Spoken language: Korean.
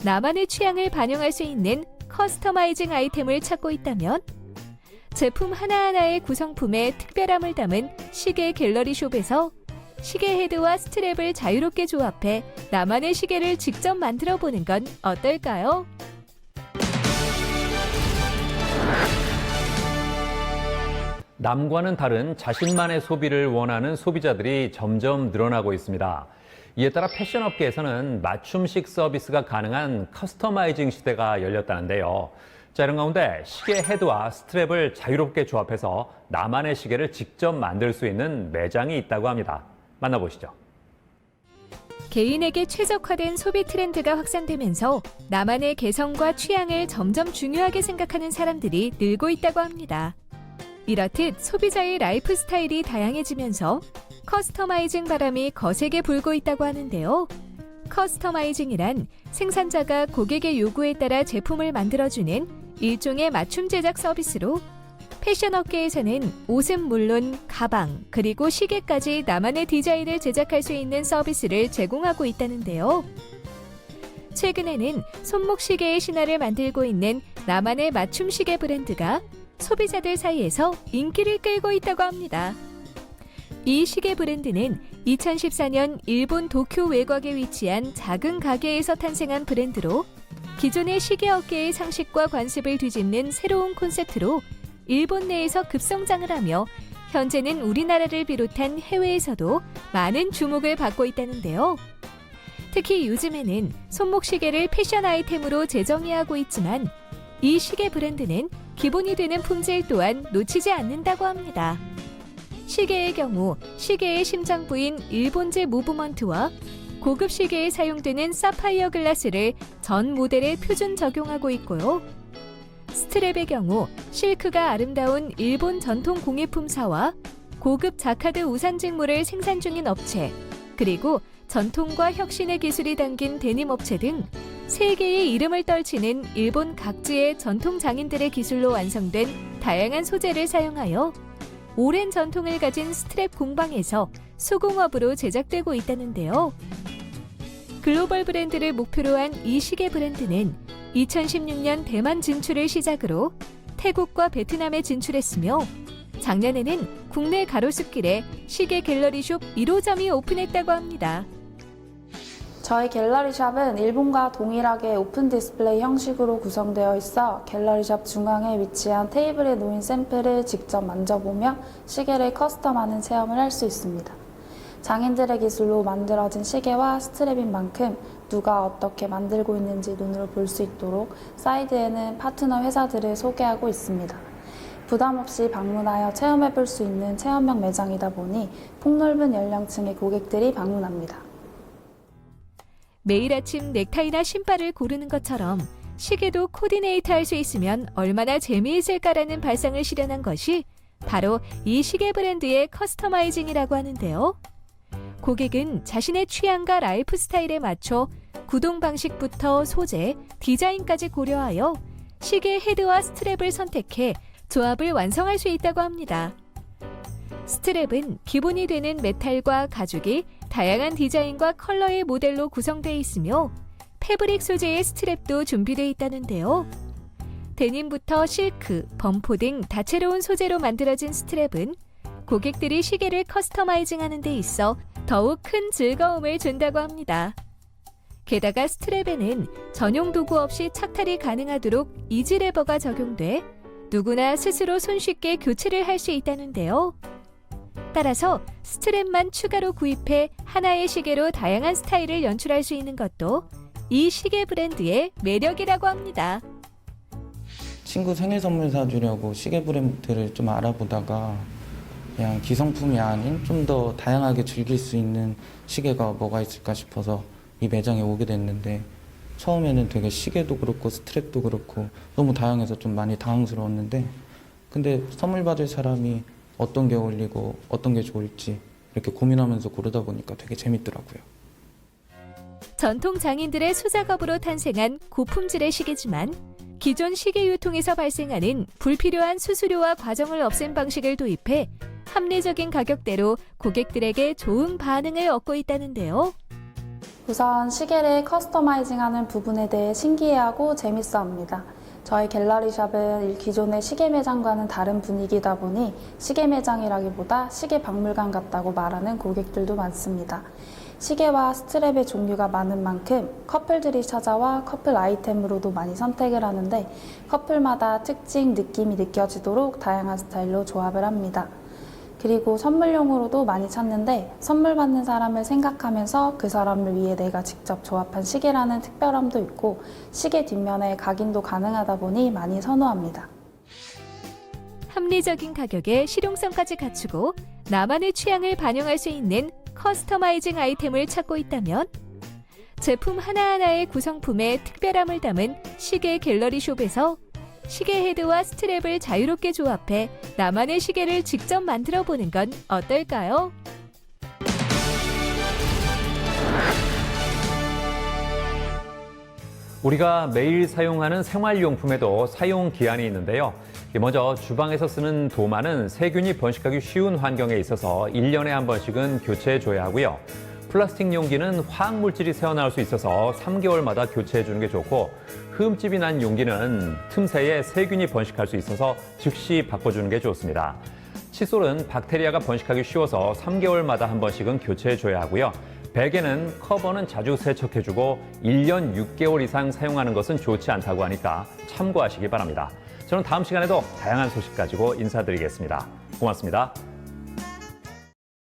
나만의 취향을 반영할 수 있는 커스터마이징 아이템을 찾고 있다면 제품 하나하나의 구성품에 특별함을 담은 시계 갤러리숍에서 시계 헤드와 스트랩을 자유롭게 조합해 나만의 시계를 직접 만들어 보는 건 어떨까요? 남과는 다른 자신만의 소비를 원하는 소비자들이 점점 늘어나고 있습니다. 이에 따라 패션업계에서는 맞춤식 서비스가 가능한 커스터마이징 시대가 열렸다는데요. 자, 이런 가운데 시계 헤드와 스트랩을 자유롭게 조합해서 나만의 시계를 직접 만들 수 있는 매장이 있다고 합니다. 만나보시죠. 개인에게 최적화된 소비 트렌드가 확산되면서 나만의 개성과 취향을 점점 중요하게 생각하는 사람들이 늘고 있다고 합니다. 이렇듯 소비자의 라이프 스타일이 다양해지면서 커스터마이징 바람이 거세게 불고 있다고 하는데요. 커스터마이징이란 생산자가 고객의 요구에 따라 제품을 만들어주는 일종의 맞춤 제작 서비스로 패션 업계에서는 옷은 물론 가방, 그리고 시계까지 나만의 디자인을 제작할 수 있는 서비스를 제공하고 있다는데요. 최근에는 손목 시계의 신화를 만들고 있는 나만의 맞춤 시계 브랜드가 소비자들 사이에서 인기를 끌고 있다고 합니다. 이 시계 브랜드는 2014년 일본 도쿄 외곽에 위치한 작은 가게에서 탄생한 브랜드로 기존의 시계 업계의 상식과 관습을 뒤집는 새로운 콘셉트로 일본 내에서 급성장을 하며 현재는 우리나라를 비롯한 해외에서도 많은 주목을 받고 있다는데요. 특히 요즘에는 손목 시계를 패션 아이템으로 재정의하고 있지만 이 시계 브랜드는 기본이 되는 품질 또한 놓치지 않는다고 합니다. 시계의 경우 시계의 심장 부인 일본제 무브먼트와 고급 시계에 사용되는 사파이어 글라스를 전 모델에 표준 적용하고 있고요. 스트랩의 경우 실크가 아름다운 일본 전통 공예품사와 고급 자카드 우산 직물을 생산 중인 업체, 그리고 전통과 혁신의 기술이 담긴 데님 업체 등 세계의 이름을 떨치는 일본 각지의 전통 장인들의 기술로 완성된 다양한 소재를 사용하여 오랜 전통을 가진 스트랩 공방에서 수공업으로 제작되고 있다는데요. 글로벌 브랜드를 목표로 한 이 시계 브랜드는 2016년 대만 진출을 시작으로 태국과 베트남에 진출했으며 작년에는 국내 가로수길에 시계 갤러리숍 1호점이 오픈했다고 합니다. 저희 갤러리샵은 일본과 동일하게 오픈 디스플레이 형식으로 구성되어 있어 갤러리샵 중앙에 위치한 테이블에 놓인 샘플을 직접 만져보며 시계를 커스텀하는 체험을 할 수 있습니다. 장인들의 기술로 만들어진 시계와 스트랩인 만큼 누가 어떻게 만들고 있는지 눈으로 볼 수 있도록 사이드에는 파트너 회사들을 소개하고 있습니다. 부담 없이 방문하여 체험해볼 수 있는 체험형 매장이다 보니 폭넓은 연령층의 고객들이 방문합니다. 매일 아침 넥타이나 신발을 고르는 것처럼 시계도 코디네이트 할 수 있으면 얼마나 재미있을까라는 발상을 실현한 것이 바로 이 시계 브랜드의 커스터마이징이라고 하는데요. 고객은 자신의 취향과 라이프 스타일에 맞춰 구동 방식부터 소재, 디자인까지 고려하여 시계 헤드와 스트랩을 선택해 조합을 완성할 수 있다고 합니다. 스트랩은 기본이 되는 메탈과 가죽이 다양한 디자인과 컬러의 모델로 구성되어 있으며 패브릭 소재의 스트랩도 준비되어 있다는데요. 데님부터 실크, 범포 등 다채로운 소재로 만들어진 스트랩은 고객들이 시계를 커스터마이징하는 데 있어 더욱 큰 즐거움을 준다고 합니다. 게다가 스트랩에는 전용 도구 없이 착탈이 가능하도록 이지레버가 적용돼 누구나 스스로 손쉽게 교체를 할 수 있다는데요. 따라서 스트랩만 추가로 구입해 하나의 시계로 다양한 스타일을 연출할 수 있는 것도 이 시계 브랜드의 매력이라고 합니다. 친구 생일 선물 사주려고 시계 브랜드를 좀 알아보다가 그냥 기성품이 아닌 좀 더 다양하게 즐길 수 있는 시계가 뭐가 있을까 싶어서 이 매장에 오게 됐는데 처음에는 되게 시계도 그렇고 스트랩도 그렇고 너무 다양해서 좀 많이 당황스러웠는데 근데 선물 받을 사람이 어떤 게 어울리고 어떤 게 좋을지 이렇게 고민하면서 고르다 보니까 되게 재밌더라고요. 전통 장인들의 수작업으로 탄생한 고품질의 시계지만 기존 시계 유통에서 발생하는 불필요한 수수료와 과정을 없앤 방식을 도입해 합리적인 가격대로 고객들에게 좋은 반응을 얻고 있다는데요. 우선 시계를 커스터마이징하는 부분에 대해 신기해하고 재밌어합니다. 저희 갤러리샵은 기존의 시계 매장과는 다른 분위기다 보니 시계 매장이라기보다 시계 박물관 같다고 말하는 고객들도 많습니다. 시계와 스트랩의 종류가 많은 만큼 커플들이 찾아와 커플 아이템으로도 많이 선택을 하는데 커플마다 특징, 느낌이 느껴지도록 다양한 스타일로 조합을 합니다. 그리고 선물용으로도 많이 찾는데 선물 받는 사람을 생각하면서 그 사람을 위해 내가 직접 조합한 시계라는 특별함도 있고 시계 뒷면에 각인도 가능하다 보니 많이 선호합니다. 합리적인 가격에 실용성까지 갖추고 나만의 취향을 반영할 수 있는 커스터마이징 아이템을 찾고 있다면 제품 하나하나의 구성품에 특별함을 담은 시계 갤러리숍에서 시계 헤드와 스트랩을 자유롭게 조합해 나만의 시계를 직접 만들어 보는 건 어떨까요? 우리가 매일 사용하는 생활용품에도 사용 기한이 있는데요. 먼저 주방에서 쓰는 도마는 세균이 번식하기 쉬운 환경에 있어서 1년에 한 번씩은 교체해줘야 하고요. 플라스틱 용기는 화학물질이 새어나올 수 있어서 3개월마다 교체해주는 게 좋고 흠집이 난 용기는 틈새에 세균이 번식할 수 있어서 즉시 바꿔주는 게 좋습니다. 칫솔은 박테리아가 번식하기 쉬워서 3개월마다 한 번씩은 교체해줘야 하고요. 베개는 커버는 자주 세척해주고 1년 6개월 이상 사용하는 것은 좋지 않다고 하니까 참고하시기 바랍니다. 저는 다음 시간에도 다양한 소식 가지고 인사드리겠습니다. 고맙습니다.